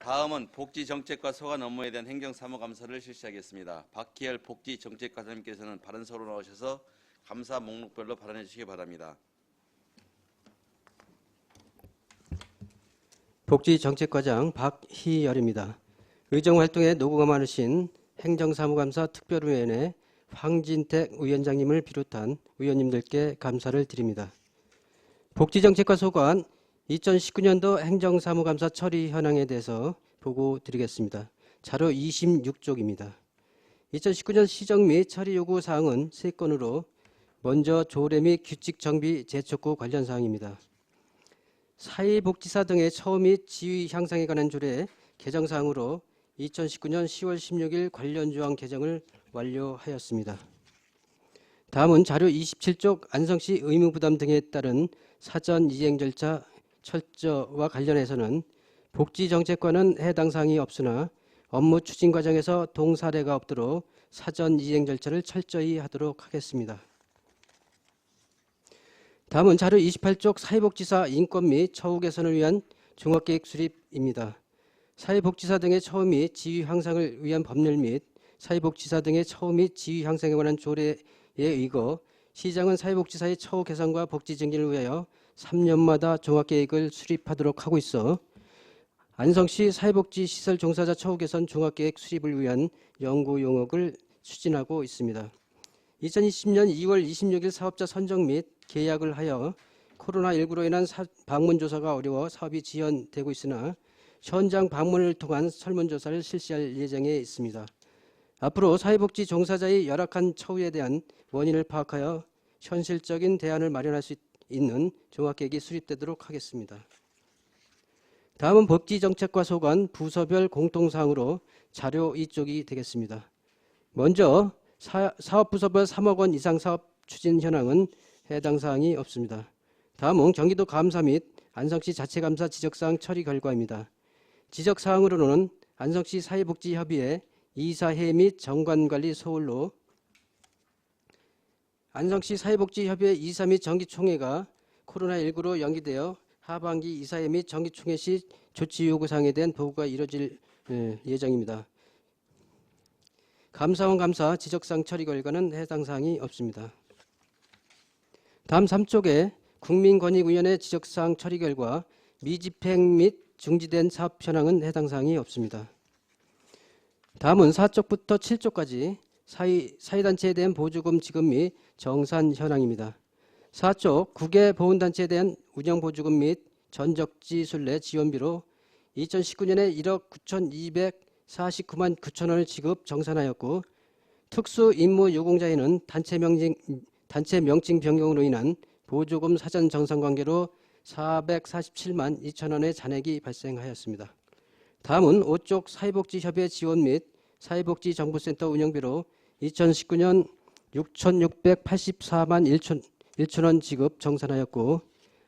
다음은 복지정책과 소관 업무에 대한 행정사무감사를 실시하겠습니다. 박희열 복지정책과장님께서는 발언서로 나오셔서 감사 목록별로 발언해 주시기 바랍니다. 복지정책과장 박희열입니다. 의정활동에 노고가 많으신 행정사무감사 특별위원회 황진택 위원장님을 비롯한 위원님들께 감사를 드립니다. 복지정책과 소관 2019년도 행정사무감사 처리 현황에 대해서 보고 드리겠습니다. 자료 26쪽입니다. 2019년 시정 및 처리 요구 사항은 3건으로 먼저 조례 및 규칙 정비 재촉구 관련 사항입니다. 사회복지사 등의 처우 및 지위 향상에 관한 조례 개정 사항으로 2019년 10월 16일 관련 조항 개정을 완료하였습니다. 다음은 자료 27쪽 안성시 의무부담 등에 따른 사전 이행 절차 철저와 관련해서는 복지정책과는 해당 사항이 없으나 업무 추진 과정에서 동사례가 없도록 사전 이행 절차를 철저히 하도록 하겠습니다. 다음은 자료 28쪽 사회복지사 인권 및 처우 개선을 위한 종합계획 수립입니다. 사회복지사 등의 처우 및 지위 향상을 위한 법률 및 사회복지사 등의 처우 및 지위 향상에 관한 조례에 의거 시장은 사회복지사의 처우 개선과 복지 증진을 위하여 3년마다 종합계획을 수립하도록 하고 있어 안성시 사회복지시설 종사자 처우 개선 종합계획 수립을 위한 연구 용역을 추진하고 있습니다. 2020년 2월 26일 사업자 선정 및 계약을 하여 코로나19로 인한 방문조사가 어려워 사업이 지연되고 있으나 현장 방문을 통한 설문조사를 실시할 예정에 있습니다. 앞으로 사회복지 종사자의 열악한 처우에 대한 원인을 파악하여 현실적인 대안을 마련할 수 있는 종합계획이 수립되도록 하겠습니다. 다음은 복지정책과 소관 부서별 공통사항으로 자료 2쪽이 되겠습니다. 먼저 사업부서별 3억 원 이상 사업 추진 현황은 해당 사항이 없습니다. 다음은 경기도 감사 및 안성시 자체감사 지적사항 처리 결과입니다. 지적사항으로는 안성시 사회복지협의회 이사회 및 정관관리 소홀로 안성시 사회복지협의회 이사 및 정기총회가 코로나19로 연기되어 하반기 이사회 및 정기총회 시 조치 요구사항에 대한 보고가 이뤄질 예정입니다. 감사원 감사 지적사항 처리 결과는 해당 사항이 없습니다. 다음 3쪽에 국민권익위원회 지적사항 처리 결과 미집행 및 중지된 사업 현황은 해당 사항이 없습니다. 다음은 4쪽부터 7쪽까지 사회단체에 대한 보조금 지급 및 정산 현황입니다. 4쪽 국외보훈단체에 대한 운영보조금 및 전적지 순례 지원비로 2019년에 1억 9,249만 9천 원을 지급 정산하였고 특수임무유공자에는 단체 명칭 변경으로 인한 보조금 사전 정산 관계로 447만 2천 원의 잔액이 발생하였습니다. 다음은 5쪽 사회복지협의회 지원 및 사회복지정보센터 운영비로 2019년 6,684만 1천 원 지급 정산하였고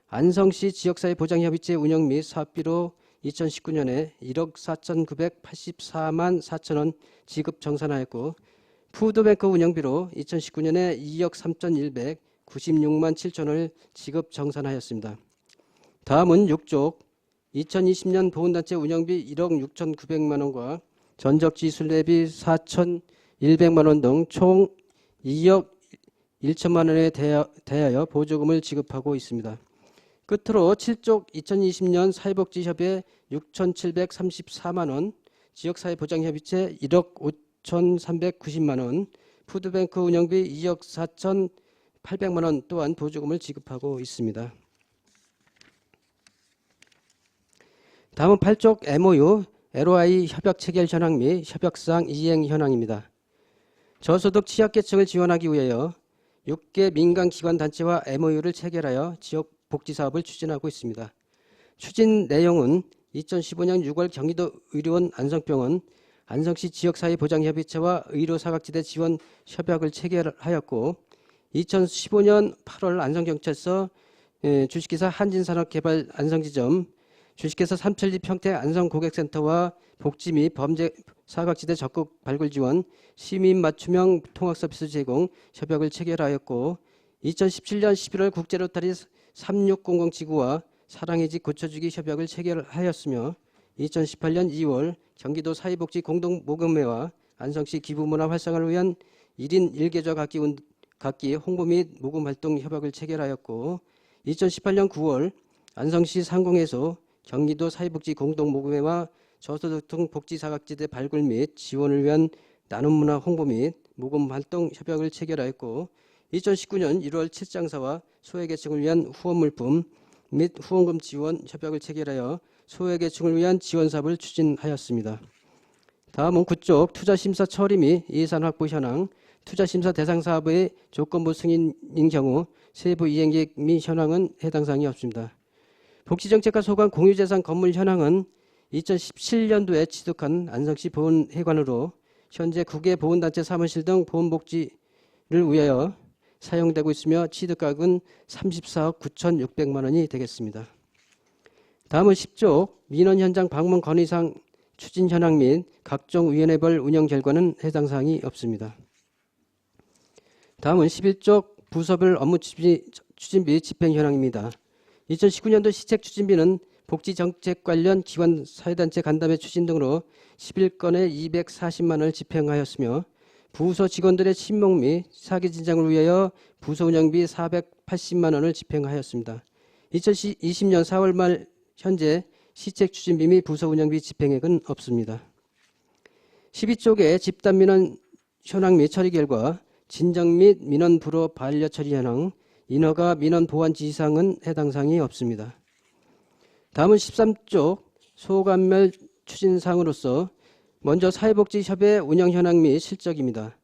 안성시 지역사회보장협의체 운영 및 사업비로 2019년에 1억 4,984만 4천 원 지급 정산하였고 푸드뱅크 운영비로 2019년에 2억 3,196만 7천 원을 지급 정산하였습니다. 다음은 6쪽 2020년 보훈단체 운영비 1억 6,900만 원과 전적지 순례비 4,100만 원 등 총 2억 1천만 원에 대하여 보조금을 지급하고 있습니다. 끝으로 7쪽 2020년 사회복지협의회 6,734만 원, 지역사회보장협의체 1억 5,390만 원, 푸드뱅크 운영비 2억 4,800만 원 또한 보조금을 지급하고 있습니다. 다음은 8쪽 MOU, LOI 협약 체결 현황 및 협약사항 이행 현황입니다. 저소득 취약계층을 지원하기 위하여 6개 민간기관단체와 MOU를 체결하여 지역복지사업을 추진하고 있습니다. 추진 내용은 2015년 6월 경기도 의료원 안성병원, 안성시 지역사회보장협의체와 의료사각지대 지원 협약을 체결하였고 2015년 8월 안성경찰서 주식회사 한진산업개발 안성지점, 주식회사 삼천리 평택 안성고객센터와 복지 및 범죄 사각지대 적극 발굴 지원, 시민 맞춤형 통학 서비스 제공 협약을 체결하였고 2017년 11월 국제로타리 3600 지구와 사랑의 집 고쳐주기 협약을 체결하였으며 2018년 2월 경기도 사회복지 공동모금회와 안성시 기부문화 활성화를 위한 1인 1계좌 갖기 홍보 및 모금 활동 협약을 체결하였고 2018년 9월 안성시 상공에서 경기도 사회복지 공동모금회와 저소득층 복지사각지대 발굴 및 지원을 위한 나눔문화 홍보 및 모금 활동 협약을 체결하였고 2019년 1월 칠장사와 소외계층을 위한 후원물품 및 후원금 지원 협약을 체결하여 소외계층을 위한 지원 사업을 추진하였습니다. 다음은 그쪽 투자심사 처리 및 예산 확보 현황, 투자심사 대상 사업의 조건부 승인인 경우 세부 이행계획 및 현황은 해당 사항이 없습니다. 복지정책과 소관 공유재산 건물 현황은 2017년도에 취득한 안성시 보훈회관으로 현재 국외 보훈단체 사무실 등 보훈복지를 위하여 사용되고 있으며 취득額은 34억 9,600만 원이 되겠습니다. 다음은 10조 민원 현장 방문 건의사항 추진 현황 및 각종 위원회별 운영 결과는 해당 사항이 없습니다. 다음은 11조 부서별 업무 추진 및 집행 현황입니다. 2019년도 시책 추진비는 복지정책 관련 기관 사회단체 간담회 추진 등으로 11건에 240만 원을 집행하였으며 부서 직원들의 친목 및 사기 진작을 위하여 부서 운영비 480만 원을 집행하였습니다. 2020년 4월 말 현재 시책 추진비 및 부서 운영비 집행액은 없습니다. 12쪽에 집단 민원 현황 및 처리 결과 진정 및 민원 불허 반려 처리 현황, 인허가 민원 보완 지시사항은 해당 사항이 없습니다. 다음은 13쪽 소감멸 추진사항으로서 먼저 사회복지협의회 운영 현황 및 실적입니다.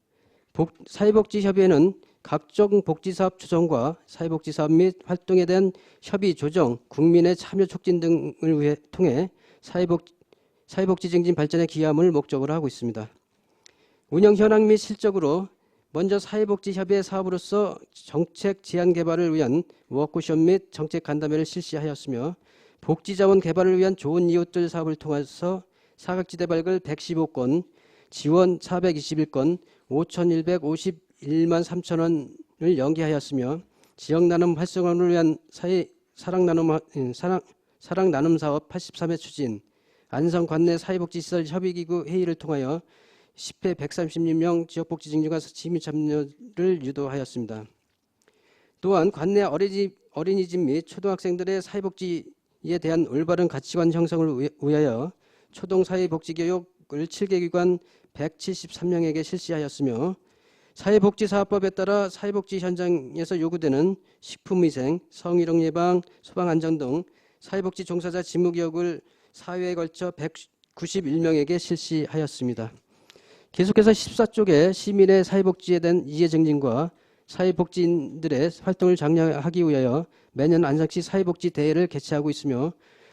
사회복지협의회는 각종 복지사업 조정과 사회복지사업 및 활동에 대한 협의 조정, 국민의 참여 촉진 등을 통해 사회복지 증진 발전에 기여함을 목적으로 하고 있습니다. 운영 현황 및 실적으로 먼저 사회복지협의회 사업으로서 정책 제안 개발을 위한 워크숍 및 정책 간담회를 실시하였으며 복지자원 개발을 위한 좋은 이웃들 사업을 통해서 사각지대 발굴 115건, 지원 421건, 5,151만 3천 원을 연계하였으며 지역 나눔 활성화를 위한 사랑 나눔 사업 83회 추진, 안성 관내 사회복지시설 협의기구 회의를 통하여 10회 136명 지역복지 증진과 시민 참여를 유도하였습니다. 또한 관내 어린이집 및 초등학생들의 사회복지에 대한 올바른 가치관 형성을 위하여 초동사회복지교육을 7개 기관 173명에게 실시하였으며 사회복지사업법에 따라 사회복지 현장에서 요구되는 식품위생, 성희롱 예방, 소방안전 등 사회복지 종사자 직무교육을 4회에 걸쳐 191명에게 실시하였습니다. 계속해서 14쪽에 시민의 사회복지에 대한 이해 증진과 사회복지인들의 활동을 장려하기 위하여 매년 안성시 사회복지 대회를 개최하고 있으며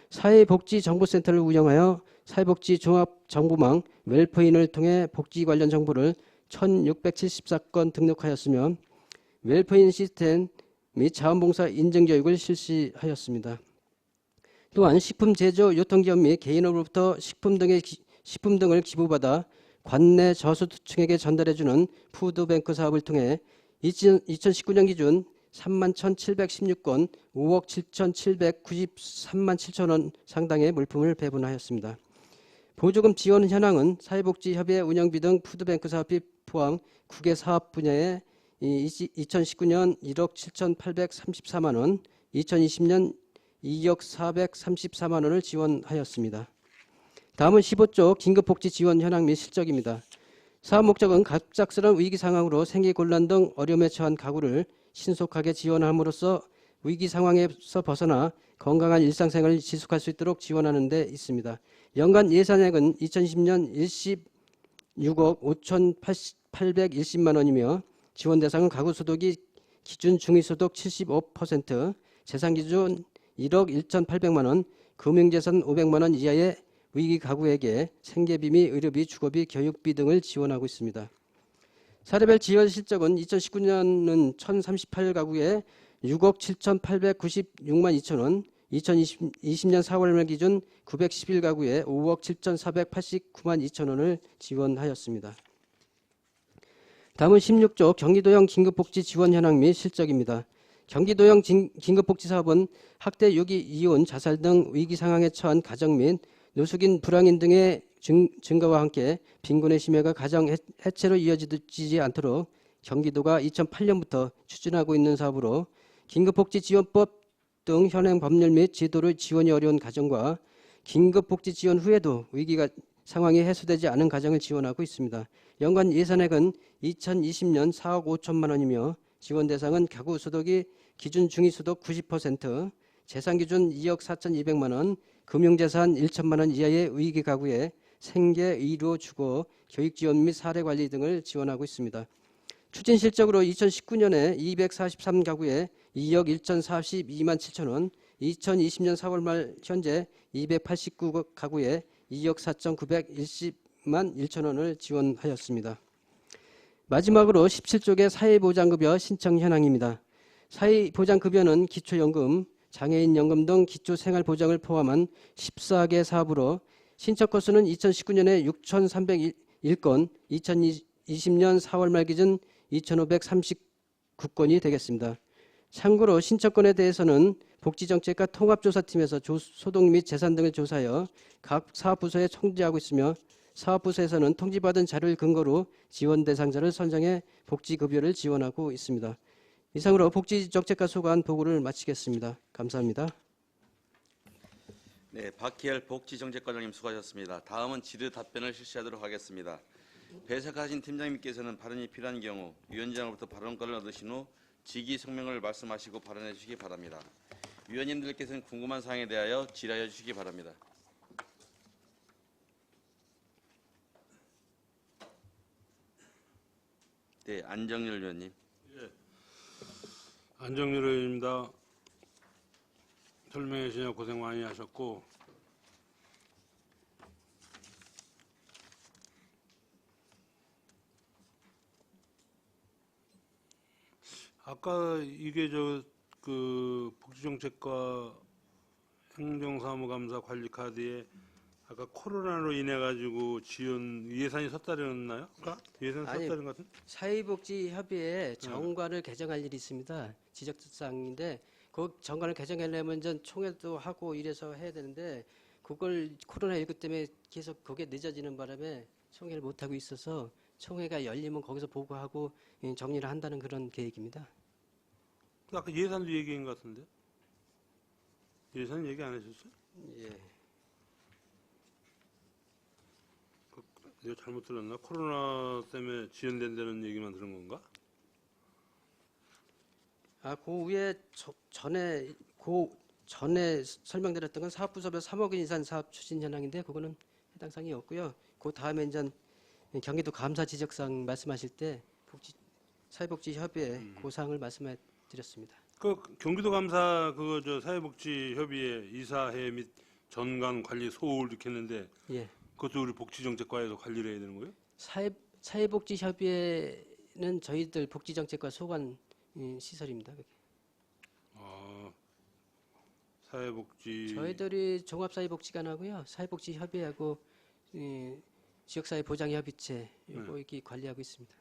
사회복지정보센터를 운영하여 사회복지 종합정보망 웰퍼인을 통해 복지 관련 정보를 1674건 등록하였으며 웰퍼인 시스템 및 자원봉사 인증교육을 실시하였습니다. 또한 식품 제조 유통기업 및 개인으로부터 식품 등을 기부받아 관내 저소득층에게 전달해주는 푸드뱅크 사업을 통해 2019년 기준 31,716건 5억 7,793만 7천 원 상당의 물품을 배분하였습니다. 보조금 지원 현황은 사회복지협의회 운영비 등 푸드뱅크 사업비 포함 9개 사업 분야에 2019년 1억 7,834만 원, 2020년 2억 434만 원을 지원하였습니다. 다음은 15조 긴급복지 지원 현황 및 실적입니다. 사업 목적은 갑작스러운 위기 상황으로 생계 곤란 등 어려움에 처한 가구를 신속하게 지원함으로써 위기 상황에서 벗어나 건강한 일상생활을 지속할 수 있도록 지원하는 데 있습니다. 연간 예산액은 2020년 16억 5,810만 원이며 지원 대상은 가구 소득이 기준 중위소득 75%, 재산 기준 1억 1,800만 원, 금융재산 500만 원 이하의 위기 가구에게 생계비 및 의료비, 주거비, 교육비 등을 지원하고 있습니다. 사례별 지원 실적은 2019년은 1,038가구에 6억 7,896만 2천 원, 2020년 4월 말 기준 911가구에 5억 7,489만 2천 원을 지원하였습니다. 다음은 16조 경기도형 긴급복지 지원 현황 및 실적입니다. 경기도형 긴급복지 사업은 학대, 유기, 이혼, 자살 등 위기 상황에 처한 가정 및 노숙인, 불황인 등의 증가와 함께 빈곤의 심해가 가정 해체로 이어지지 않도록 경기도가 2008년부터 추진하고 있는 사업으로 긴급복지지원법 등 현행 법률 및 제도를 지원이 어려운 가정과 긴급복지 지원 후에도 위기가 상황이 해소되지 않은 가정을 지원하고 있습니다. 연간 예산액은 2020년 4억 5천만 원이며 지원 대상은 가구 소득이 기준 중위소득 90%, 재산 기준 2억 4,200만 원, 금융재산 1천만 원 이하의 위기 가구에 생계, 의료, 주거, 교육 지원 및 사례 관리 등을 지원하고 있습니다. 추진 실적으로 2019년에 243가구에 2억 1,042만 7천 원, 2020년 4월 말 현재 289가구에 2억 4,910만 1천 원을 지원하였습니다. 마지막으로 17쪽의 사회보장급여 신청 현황입니다. 사회보장급여는 기초연금, 장애인연금 등 기초생활보장을 포함한 14개 사업으로 신청 건수는 2019년에 6,301건, 2020년 4월 말 기준 2,539건이 되겠습니다. 참고로 신청건에 대해서는 복지정책과 통합조사팀에서 소득 및 재산 등을 조사하여 각 사업부서에 통지하고 있으며 사업부서에서는 통지받은 자료를 근거로 지원 대상자를 선정해 복지급여를 지원하고 있습니다. 이상으로 복지정책과 소관 보고를 마치겠습니다. 감사합니다. 네, 박희열 복지정책과장님 수고하셨습니다. 다음은 질의 답변을 실시하도록 하겠습니다. 배석하신 팀장님께서는 발언이 필요한 경우 위원장으로부터 발언권을 얻으신 후 직위 성명을 말씀하시고 발언해 주시기 바랍니다. 위원님들께서는 궁금한 사항에 대하여 질의하여 주시기 바랍니다. 네, 안정열 위원님. 안정열 의원입니다. 설명해 주시냐 고생 많이 하셨고 아까 이게 그 복지정책과 행정사무감사 관리카드에 아까 코로나로 인해 가지고 지원 예산이 섰다렸나요? 아까 예산 아니, 섰다는 것 같은? 사회복지협의회 정관을 개정할 일이 있습니다. 지적사항인데 그 정관을 개정하려면 전 총회도 하고 이래서 해야 되는데 그걸 코로나19 때문에 계속 그게 늦어지는 바람에 총회를 못 하고 있어서 총회가 열리면 거기서 보고하고 정리를 한다는 그런 계획입니다. 아까 예산도 얘기한 것 같은데 예산 얘기 안 하셨어요? 예. 내가 잘못 들었나? 코로나 때문에 지연된다는 얘기만 들은 건가? 그 위에 전에 설명드렸던 건 사업부서별 3억 원 이상 사업 추진 현황인데 그거는 해당 사항이 없고요. 그 다음에 이제 경기도 감사 지적사항 말씀하실 때 사회복지협의회 그 사항을 말씀해 드렸습니다. 그 경기도 감사 그거 사회복지협의회 이사회 및 전관 관리 소홀 이렇게 했는데 예. 그것도 우리 복지정책과에서 관리를 해야 되는 거예요? 사회복지협의회는 저희들 복지정책과 소관 시설입니다. 그게. 사회복지 저희들이 종합사회복지관하고요, 사회복지협의회하고 지역사회보장협의체 이거 이렇게 관리하고 있습니다.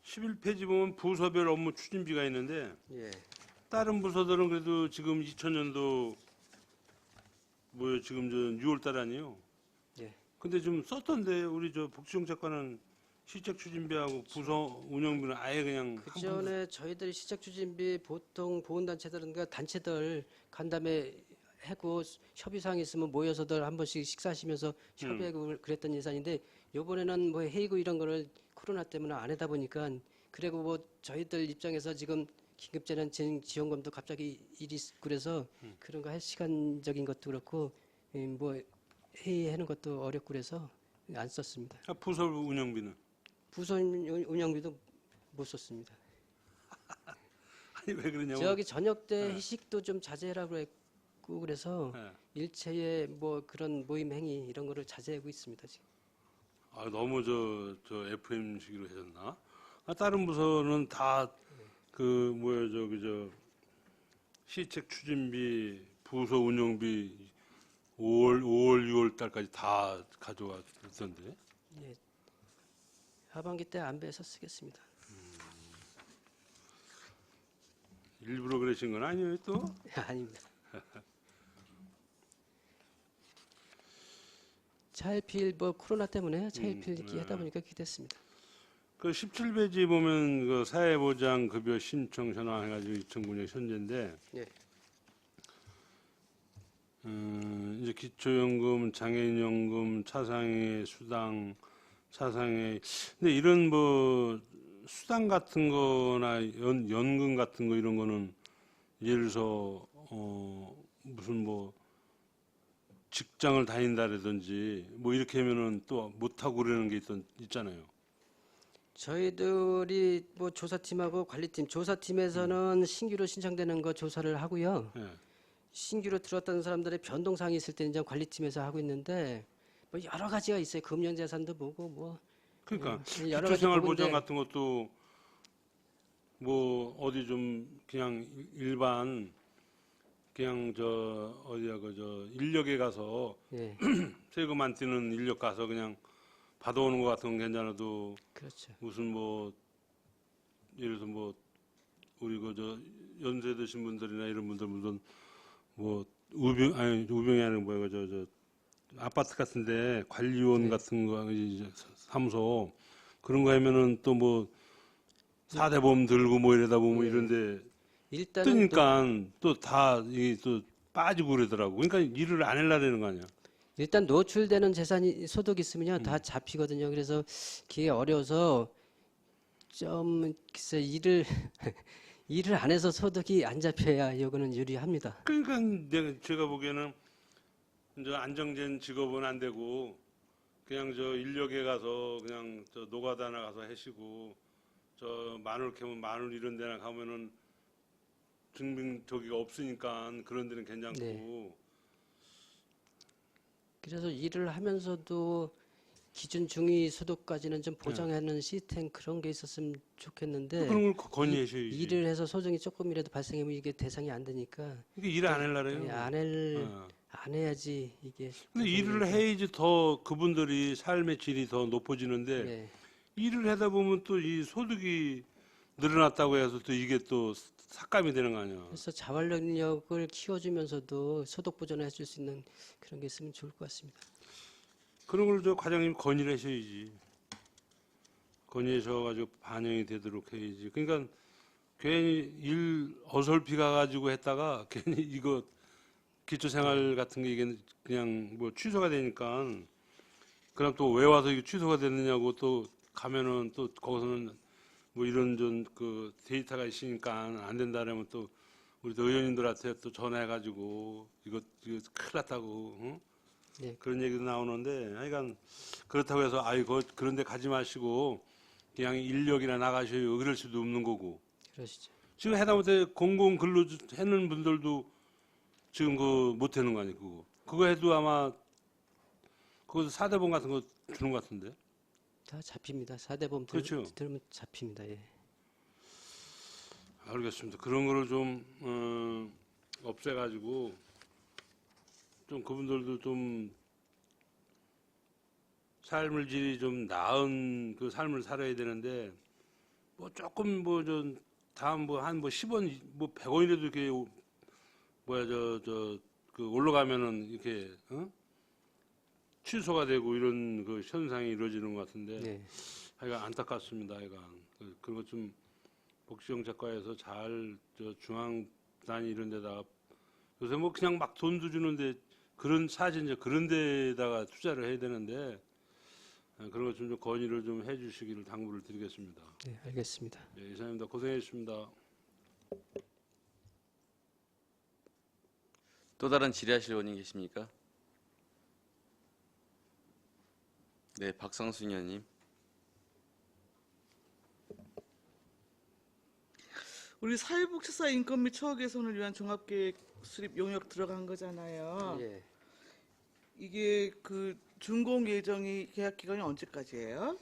11페이지 보면 부서별 업무 추진비가 있는데 예. 다른 부서들은 그래도 지금 2000년도 뭐요 지금 6월 달 아니에요? 예. 근데 좀 썼던데 우리 복지정책과는 시책 추진비하고 부서 운영비는 아예 그냥 그 전에 저희들이 시작 추진비 보통 보훈단체들과 단체들 간담회 하고 협의사항이 있으면 모여서들 한 번씩 식사하시면서 협의하고 그랬던 예산인데 이번에는 뭐 회의고 이런 거를 코로나 때문에 안 하다 보니까 그리고 뭐 저희들 입장에서 지금 긴급재난 지원금도 갑자기 일이 있고 그래서 그런 거 할 시간적인 것도 그렇고 뭐 회의하는 것도 어렵고 그래서 안 썼습니다. 부서 운영비는 부서 운영비도 못 썼습니다. 아니 왜 그러냐고. 저기 저녁 때 회식도 좀 자제하라고 했고 그래서 네. 일체의 뭐 그런 모임 행위 이런 거를 자제하고 있습니다 지금. 너무 저 FM식으로 하셨나? 다른 부서는 다 그 뭐야 시책 추진비, 부서 운영비 5월 6월 달까지 다 가져왔던데. 예. 하반기 때 안배해서 쓰겠습니다. 일부러 그러신 건 아니에요 또? 아닙니다. 차일피일 뭐 코로나 때문에 차일피일 이렇게 하다 보니까 그렇게 됐습니다. 그 17페이지 보면 그 사회보장 급여 신청 전환해가지고 2009년 현재인데 예. 이제 기초연금, 장애인연금, 차상위 수당, 차상위 근데 이런 뭐 수당 같은 거나 연금 같은 거 이런 거는 예를 들어서 무슨 뭐 직장을 다닌다라든지 뭐 이렇게 하면은 또 못하고 그러는 게 있잖아요. 저희들이 뭐 조사팀하고 관리팀, 조사팀에서는 신규로 신청되는 거 조사를 하고요. 예. 신규로 들어왔다는 사람들의 변동사항이 있을 때는 이제 관리팀에서 하고 있는데 뭐 여러 가지가 있어요. 금연재산도 보고 뭐 그러니까 여러 가지 기초생활보장 보건데 같은 것도 뭐 어디 좀 그냥 일반 그냥 저 어디야 그 저 인력에 가서 예, 세금 안 떼는 인력 가서 그냥 받아오는 것 같은 건 괜찮아도 그렇죠. 무슨 뭐 예를 들어서 뭐 우리 그 저 연세 드신 분들이나 이런 분들 무슨 뭐 우병이 아니라 뭐야 저 아파트 같은데 관리원 네. 같은 거 이제 사무소 그런 거 하면은 또 뭐 4대 보험 들고 뭐 이러다 보면 네. 이런데 일단은 뜨니까 또 다 이게 또 빠지고 그러더라고. 그러니까 일을 안 하려는 거 아니야. 일단 노출되는 재산이 소득 있으면요 다 잡히거든요. 그래서 그게 어려워서 좀 글쎄 일을 일을 안 해서 소득이 안 잡혀야 이거는 유리합니다. 그러니까 제가 보기에는 이제 안정된 직업은 안 되고 그냥 저 인력에 가서 그냥 저 노가다나 가서 하시고 저 마늘 캐면 마늘 이런 데나 가면은 증빙 저기가 없으니까 그런 데는 괜찮고 네. 그래서 일을 하면서도 기준 중위 소득까지는 좀 보장하는 시스템 그런 게 있었으면 좋겠는데 그런 걸 건의하셔야지. 일을 해서 소득이 조금이라도 발생하면 이게 대상이 안 되니까 그러니까 일을 안 하려래요. 예, 어. 안 해야지 이게 근데 일을 해야지 더 그분들이 삶의 질이 더 높아지는데 예. 일을 하다 보면 또 이 소득이 늘어났다고 해서 또 이게 또 삭감이 되는 거 아니야. 그래서 자활력을 키워주면서도 소득 보전해 줄 수 있는 그런 게 있으면 좋을 것 같습니다. 그런 걸 저 과장님 건의를 하셔야지. 건의하셔가지고 반영이 되도록 해야지. 그러니까 괜히 일 어설피 가가지고 했다가 괜히 이거 기초생활 같은 게 이게 그냥 뭐 취소가 되니까 그럼 또 왜 와서 이게 취소가 됐느냐고 또 가면은 또 거기서는 뭐 이런 전 그 데이터가 있으니까 안 된다라면 또 우리 또 의원님들한테 또 전화해가지고 이거 큰일 났다고 응? 네. 그런 얘기도 나오는데 하여간 그렇다고 해서 그런 데 가지 마시고 그냥 인력이나 나가셔요 그럴 수도 없는 거고 그러시죠. 지금 하다못해 공공 근로 하는 분들도 지금 그 못 하는 거 아니에요 그거 해도 아마 그거 4대 보험 같은 거 주는 것 같은데 다 잡힙니다. 4대 보험 그렇죠. 들으면 잡힙니다. 예. 알겠습니다. 그런 거를 좀 없애가지고 좀 그분들도 좀 삶을 질이 좀 나은 그 삶을 살아야 되는데 뭐 조금 뭐 좀 다음 뭐 한 뭐 10원 뭐 100원이라도 이렇게 뭐야 그 올라가면은 이렇게 취소가 되고 이런 그 현상이 이루어지는 것 같은데 네. 하여간 안타깝습니다. 하여간 그런 것 좀 복지정책과에서 잘 중앙 단위 이런 데다가 요새 뭐 그냥 막 돈도 주는데 그런 사실 이제 그런 데다가 투자를 해야 되는데 그런 것 좀 건의를 좀 해주시기를 당부를 드리겠습니다. 네, 알겠습니다. 네, 이사님입니다. 고생하셨습니다. 또 다른 질의하실 의원님 계십니까? 네, 박상순 의원님. 우리 사회복지사 인권 및 처우 개선을 위한 종합계획 수립 용역 들어간 거잖아요. 예. 이게 그 준공 예정이 계약 기간이 언제까지예요?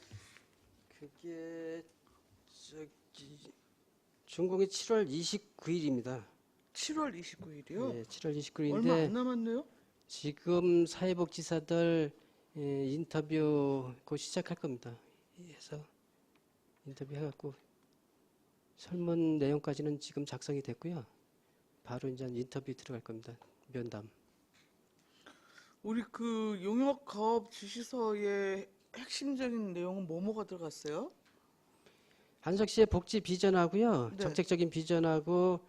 그게 저기 준공이 7월 29일입니다. 7월 29일이요? 네, 7월 얼마 안 29일인데 남았네요. 지금 사회복지사들 인터뷰 곧 시작할 겁니다. 그래서 인터뷰 해갖고 설문 내용까지는 지금 작성이 됐고요. 바로 이제 인터뷰 들어갈 겁니다. 면담. 우리 그 용역 가업 지시서의 핵심적인 내용은 뭐가 들어갔어요? 안석시의 복지 비전하고요. 네. 정책적인 비전하고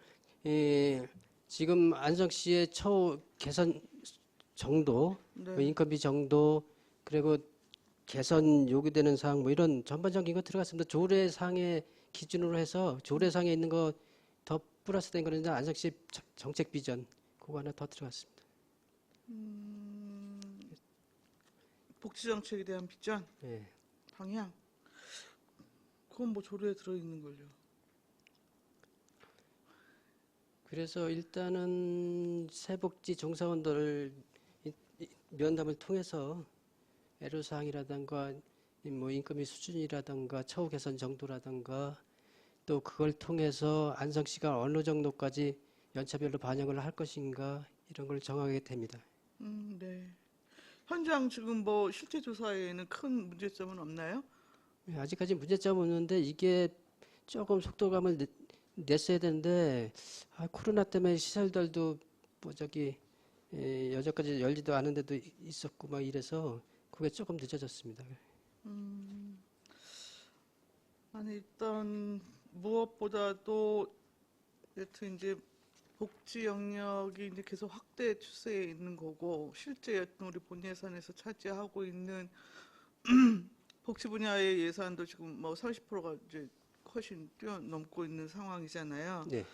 지금 안석시의 처우 개선 정도, 뭐 네. 인건비 정도, 그리고 개선 요구되는 사항 뭐 이런 전반적인 거 들어갔습니다. 조례상의 기준으로 해서 조례상에 있는 거 더 플러스된 거는 이제 안석시 정책 비전 그거 하나 더 들어갔습니다. 복지 정책에 대한 비전, 예. 방향. 그건 뭐 조례에 들어있는 걸요. 그래서 일단은 새복지 종사원들 면담을 통해서 애로사항이라든가 뭐 인건비 수준이라든가 처우 개선 정도라든가 또 그걸 통해서 안성시가 어느 정도까지 연차별로 반영을 할 것인가 이런 걸 정하게 됩니다. 네. 현장 지금 뭐 실제 조사에는 큰 문제점은 없나요? 예, 아직까지 문제점 없는데 이게 조금 속도감을 냈어야 되는데 코로나 때문에 시설들도 뭐 여전까지 열리도 않은데도 있었고 막 이래서 그게 조금 늦어졌습니다. 아니 일단 무엇보다도 여튼 이제 복지 영역이 이제 계속 확대 추세에 있는 거고 실제 여튼 우리 본 예산에서 차지하고 있는 복지 분야의 예산도 지금 뭐 30%가 이제 훨씬 뛰어넘고 있는 상황이잖아요. 네,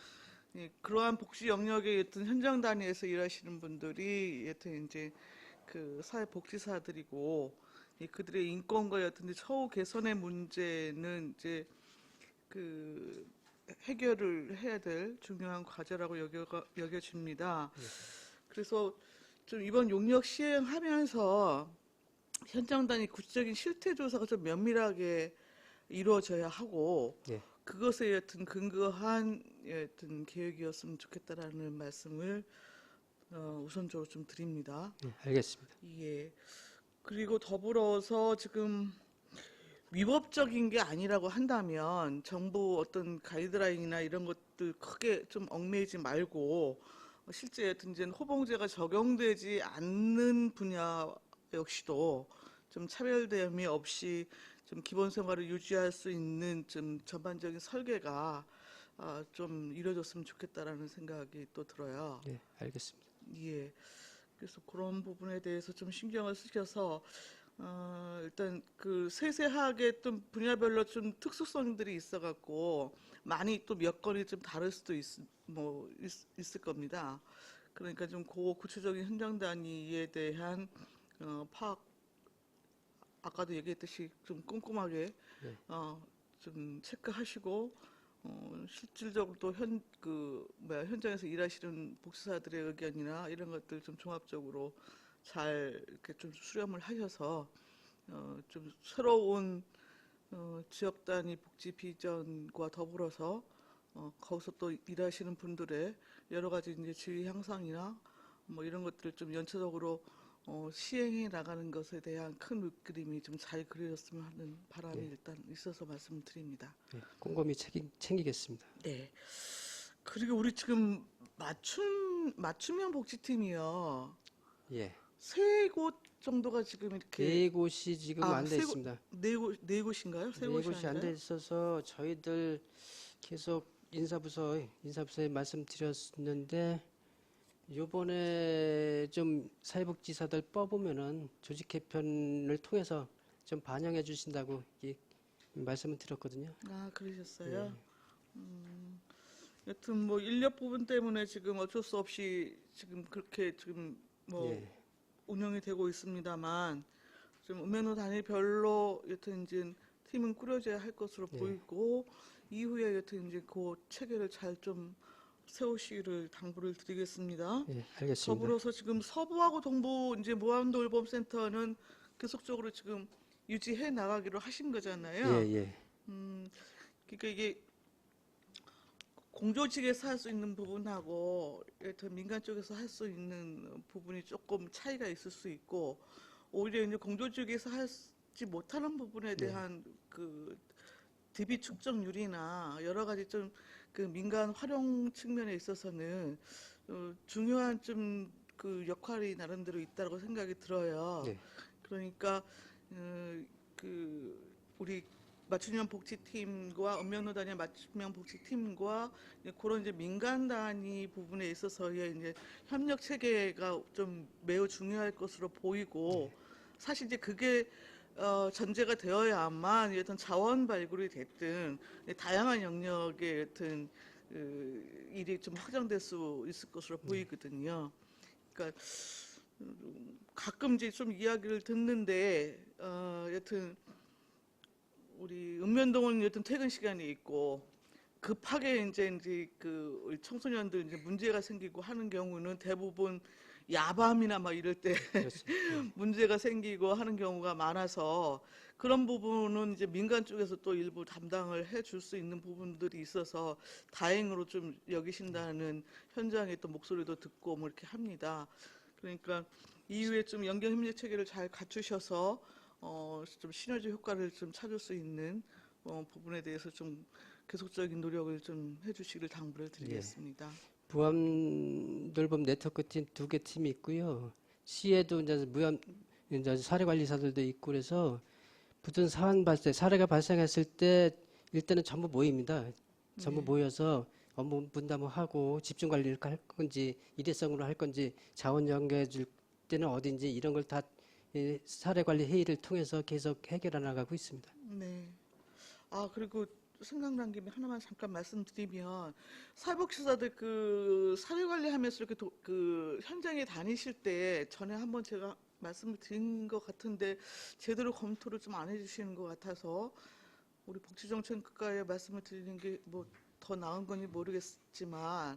예, 그러한 복지 영역의 여튼 현장 단위에서 일하시는 분들이 여튼 이제 그 사회복지사들이고 그들의 인권과 여튼 이제 처우 개선의 문제는 이제 그 해결을 해야 될 중요한 과제라고 여겨집니다. 그래서 좀 이번 용역 시행하면서 현장 단위 구체적인 실태 조사가 좀 면밀하게 이루어져야 하고 네. 그것에 여튼 근거한 여튼 계획이었으면 좋겠다라는 말씀을 우선적으로 좀 드립니다. 네, 알겠습니다. 예. 그리고 더불어서 지금 위법적인 게 아니라고 한다면 정부 어떤 가이드라인이나 이런 것들 크게 좀 얽매이지 말고 실제 여튼 이제 호봉제가 적용되지 않는 분야 역시도 좀 차별됨이 없이 좀 기본 생활을 유지할 수 있는 좀 전반적인 설계가 좀 이루어졌으면 좋겠다라는 생각이 또 들어요. 네, 알겠습니다. 예. 그래서 그런 부분에 대해서 좀 신경을 쓰셔서 일단 그 세세하게 좀 분야별로 좀 특수성들이 있어갖고 많이 또 몇 건이 좀 다를 수도 있을 겁니다. 그러니까 좀 그 구체적인 현장 단위에 대한 파악 아까도 얘기했듯이 좀 꼼꼼하게 네. 좀 체크하시고 실질적으로 또 현장에서 일하시는 복지사들의 의견이나 이런 것들 좀 종합적으로 잘 이렇게 좀 수렴을 하셔서 좀 새로운 지역 단위 복지 비전과 더불어서 거기서 또 일하시는 분들의 여러 가지 이제 지위 향상이나 뭐 이런 것들을 좀 연체적으로 시행해 나가는 것에 대한 큰 그림이 좀 잘 그려졌으면 하는 바람이 네. 일단 있어서 말씀을 드립니다. 네, 꼼꼼히 챙기겠습니다. 네. 그리고 우리 지금 맞춤형 복지팀이요. 예. 세 곳 정도가 지금 이렇게 네 곳이 지금 안 돼 세 곳, 있습니다. 네 곳인가요? 세 네 곳이 곳이 안 아니라요? 돼 있어서 저희들 계속 인사부서에 말씀드렸는데 요번에 좀 사회복지사들 뽑으면은 조직 개편을 통해서 좀 반영해 주신다고 말씀을 드렸거든요. 그러셨어요? 예. 여튼 뭐 인력 부분 때문에 지금 어쩔 수 없이 지금 그렇게 지금 뭐 예. 운영이 되고 있습니다만 좀 음행로 단위별로 여튼 이제 팀은 꾸려져야 할 것으로 예. 보이고 이후에 여튼 이제 그 체계를 잘 좀 세우시기를 당부를 드리겠습니다. 예, 알겠습니다. 더불어서 지금 서부하고 동부 이제 무한돌봄센터는 계속적으로 지금 유지해 나가기로 하신 거잖아요. 예, 예. 그러니까 이게 공조직에서 할 수 있는 부분하고 여튼 민간 쪽에서 할 수 있는 부분이 조금 차이가 있을 수 있고 오히려 이제 공조직에서 하지 못하는 부분에 대한 그 DB 축적률이나 여러 가지 좀 그 민간 활용 측면에 있어서는 중요한 좀 그 역할이 나름대로 있다고 생각이 들어요. 네. 그러니까 그 우리 맞춤형 복지팀과 읍면로 단위 맞춤형 복지팀과 이제 그런 이제 민간 단위 부분에 있어서의 이제 협력 체계가 좀 매우 중요할 것으로 보이고 사실 이제 그게 전제가 되어야만 어떤 자원 발굴이 됐든 다양한 영역의 어떤 일이 좀 확장될 수 있을 것으로 보이거든요. 그러니까 가끔 이제 좀 이야기를 듣는데 여튼 우리 읍면동은 여튼 퇴근 시간이 있고 급하게 이제 그 우리 청소년들 이제 문제가 생기고 하는 경우는 대부분 야밤이나 막 이럴 때 그렇습니다. 문제가 생기고 하는 경우가 많아서 그런 부분은 이제 민간 쪽에서 또 일부 담당을 해줄 수 있는 부분들이 있어서 다행으로 좀 여기신다는 현장의 또 목소리도 듣고 뭐 이렇게 합니다. 그러니까 이후에 좀 연계 협력 체계를 잘 갖추셔서 좀 시너지 효과를 좀 찾을 수 있는 부분에 대해서 좀 계속적인 노력을 좀 해주시길 당부를 드리겠습니다. 무암돌봄 네트워크 팀 2개 팀이 있고요. 시에도 이제 무암 이제 사례관리사들도 있고 그래서 무슨 사례가 발생했을 때 일단은 전부 모입니다. 전부 네. 모여서 업무 분담을 하고 집중 관리를 할 건지 일회성으로 할 건지 자원 연계해 줄 때는 어딘지 이런 걸 다 사례관리 회의를 통해서 계속 해결해 나가고 있습니다. 네. 아, 그리고 생각난 김에 하나만 잠깐 말씀드리면 사회복지사들 그 사회 관리하면서 이렇게 그 현장에 다니실 때 전에 한번 제가 말씀을 드린 것 같은데 제대로 검토를 좀 안 해주시는 것 같아서 우리 복지정책과에 말씀을 드리는 게 뭐 더 나은 건지 모르겠지만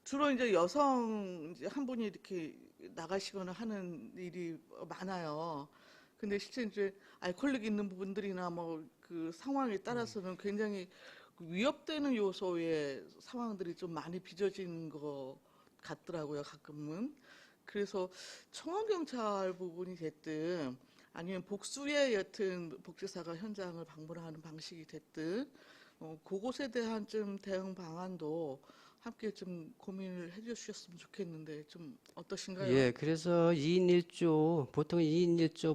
주로 이제 여성 이제 한 분이 이렇게 나가시거나 하는 일이 많아요. 근데 실제 이제 알코올릭 있는 부분들이나 뭐 그 상황에 따라서는 굉장히 위협되는 요소의 상황들이 좀 많이 빚어지는 것 같더라고요, 가끔은. 그래서 청원경찰 부분이 됐든 아니면 복수의 여튼 복지사가 현장을 방문하는 방식이 됐든 그것에 대한 좀 대응 방안도 함께 좀 고민을 해주셨으면 좋겠는데 좀 어떠신가요? 예, 그래서 2인 1조, 보통 2인 1조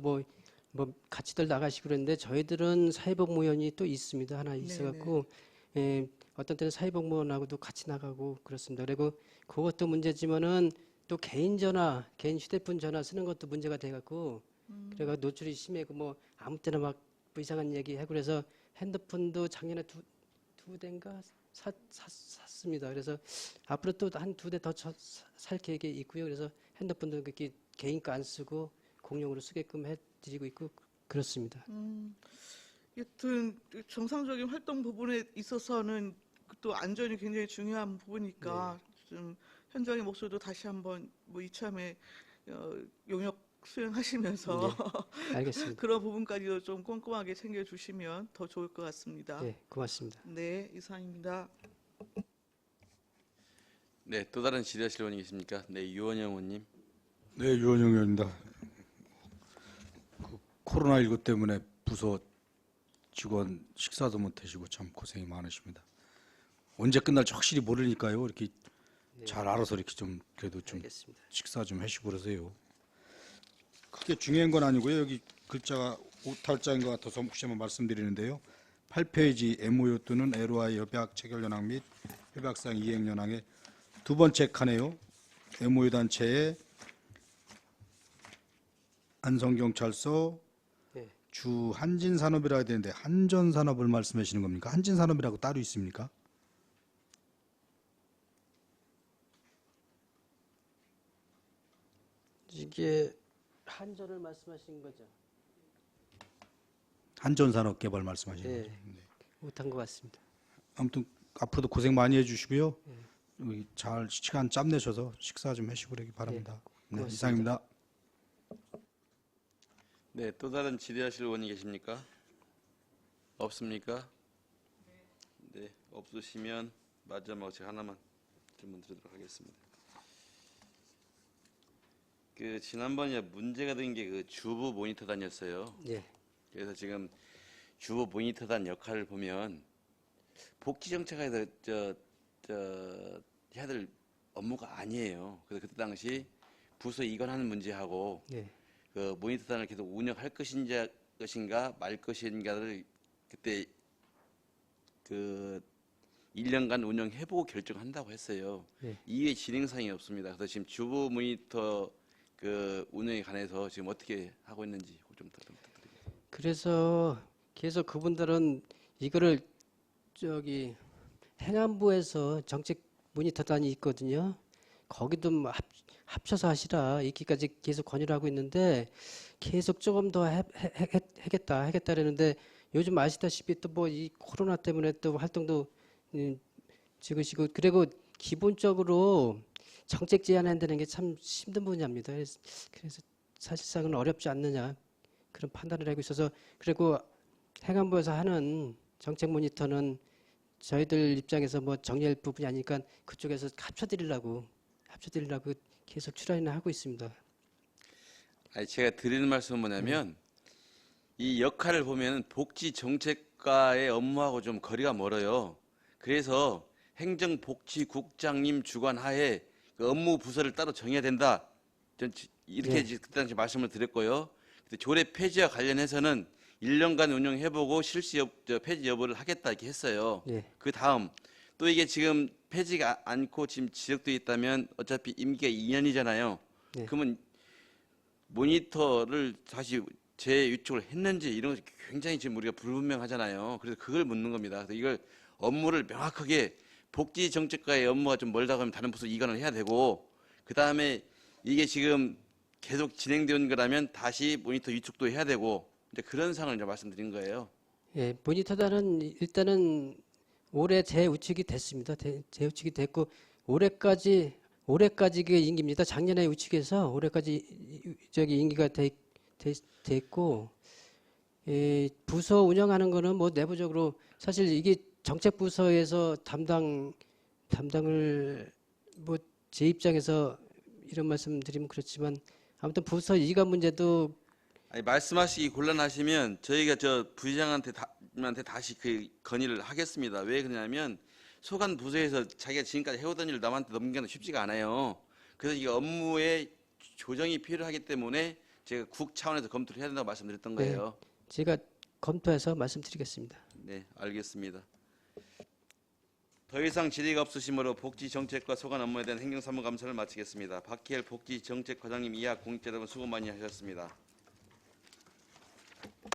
뭐 같이들 나가시고 그러는데 저희들은 사회복무원이 또 있습니다. 하나 네네. 있어갖고, 어떤 때는 사회복무원하고도 같이 나가고 그렇습니다. 그리고 그것도 문제지만은 또 개인 전화, 개인 휴대폰 전화 쓰는 것도 문제가 돼갖고, 그래가 노출이 심하고 뭐 아무 때나 막뭐 이상한 얘기 하고 그래서 핸드폰도 작년에 두 대인가 샀습니다. 그래서 앞으로 또 한 2대 더 살 계획이 있고요. 그래서 핸드폰도 그렇게 개인 거 안 쓰고 공용으로 쓰게끔 해드리고 있고 그렇습니다. 여튼 정상적인 활동 부분에 있어서는 또 안전이 굉장히 중요한 부분이니까 좀 현장의 목소리도 다시 한번 뭐 이참에 용역 수행하시면서 알겠습니다. 그런 부분까지도 좀 꼼꼼하게 챙겨주시면 더 좋을 것 같습니다. 네, 고맙습니다. 네, 이상입니다. 네, 또 다른 질의하실 의원이 계십니까? 네, 유원영 의원님. 네, 유원영 의원입니다. 코로나19 때문에 부서 직원 식사도 못 하시고 참 고생이 많으십니다. 언제 끝날지 확실히 모르니까요. 이렇게 잘 알아서 이렇게 좀 그래도 좀 알겠습니다. 식사 좀 하시고 그러세요. 크게 중요한 건 아니고요. 여기 글자가 오탈자인 것 같아서 혹시 한번 말씀드리는데요. 8페이지 MOU 또는 LOI 협약 체결 연항 및 협약상 이행 연항의 두 번째 칸에요. MOU 단체의 안성경찰서 네. 주 한진산업이라고 되는데 한전산업을 말씀하시는 겁니까? 한진산업이라고 따로 있습니까? 이게 한전을 말씀하시는 거죠? 한전산업개발 말씀하시는 네, 거죠? 못한 것 같습니다. 아무튼 앞으로도 고생 많이 해주시고요. 여기 잘 시간 짬 내셔서 식사 좀 하시고 그러기 바랍니다. 네, 고맙습니다. 이상입니다. 네, 또 다른 질의하실 의원이 계십니까? 없습니까? 네, 없으시면 마지막으로 제가 하나만 질문 드리도록 하겠습니다. 그 지난번에 문제가 된 게 그 주부 모니터단이었어요. 예, 그래서 지금 주부 모니터단 역할을 보면 복지정책에서 해야 될 업무가 아니에요. 그래서 그때 당시 부서 이관하는 문제하고 네. 그 모니터단을 계속 운영할 것인가 말 것인가를 그때 그 1년간 운영해보고 결정한다고 했어요. 네. 이게 진행상이 없습니다. 그래서 지금 주부 모니터 그 운영에 관해서 지금 어떻게 하고 있는지 좀 부탁드립니다. 그래서 계속 그분들은 이거를 행안부에서 정책 모니터단이 있거든요. 거기도 뭐 합쳐서 하시라 이기까지 계속 권유를 하고 있는데 계속 조금 더 하겠다 그러는데 요즘 아시다시피 또 뭐 이 코로나 때문에 또 활동도 지그시고 그리고 기본적으로 정책 제안한다는 게 참 힘든 분야입니다. 그래서 사실상은 어렵지 않느냐 그런 판단을 하고 있어서 그리고 행안부에서 하는 정책 모니터는 저희들 입장에서 뭐 정리할 부분이 아니니까 그쪽에서 합쳐드리려고 계속 출연이나 하고 있습니다. 아니 제가 드리는 말씀은 뭐냐면 이 역할을 보면 복지 정책과의 업무하고 좀 거리가 멀어요. 그래서 행정복지국장님 주관하에 그 업무 부서를 따로 정해야 된다. 전 이렇게 네. 그때 당시 말씀을 드렸고요. 근데 조례 폐지와 관련해서는 1년간 운영해보고 폐지 여부를 하겠다 이렇게 했어요. 네. 그 다음 또 이게 지금 폐지가 않고 지금 지적돼 있다면 어차피 임기가 2년이잖아요. 네. 그러면 모니터를 다시 재유축을 했는지 이런 것이 굉장히 지금 우리가 불분명하잖아요. 그래서 그걸 묻는 겁니다. 그래서 이걸 업무를 명확하게 복지 정책과의 업무가 좀 멀다고 하면 다른 부서 이관을 해야 되고 그 다음에 이게 지금 계속 진행되는 거라면 다시 모니터 유축도 해야 되고 이제 그런 상황을 이제 말씀드린 거예요. 예, 모니터단은 일단은 올해 재우측이 됐습니다. 재우측이 됐고 올해까지 그 임기입니다. 작년에 우측해서 올해까지 임기가 됐고 부서 운영하는 거는 뭐 내부적으로 사실 이게 정책 부서에서 담당을 뭐 제 입장에서 이런 말씀 드리면 그렇지만 아무튼 부서 이관 문제도 아니, 말씀하시기 곤란하시면 저희가 저 부시장한테 다시 그 건의를 하겠습니다. 왜 그러냐면 소관 부서에서 자기가 지금까지 해오던 일을 남한테 넘기는 쉽지가 않아요. 그래서 이 업무에 조정이 필요하기 때문에 제가 국 차원에서 검토를 해야 된다고 말씀드렸던 네. 거예요. 제가 검토해서 말씀드리겠습니다. 네, 알겠습니다. 더 이상 질의가 없으시므로 복지정책과 소관 업무에 대한 행정사무감사를 마치겠습니다. 박희열 복지정책과장님 이하 공직자 여러분 수고 많이 하셨습니다.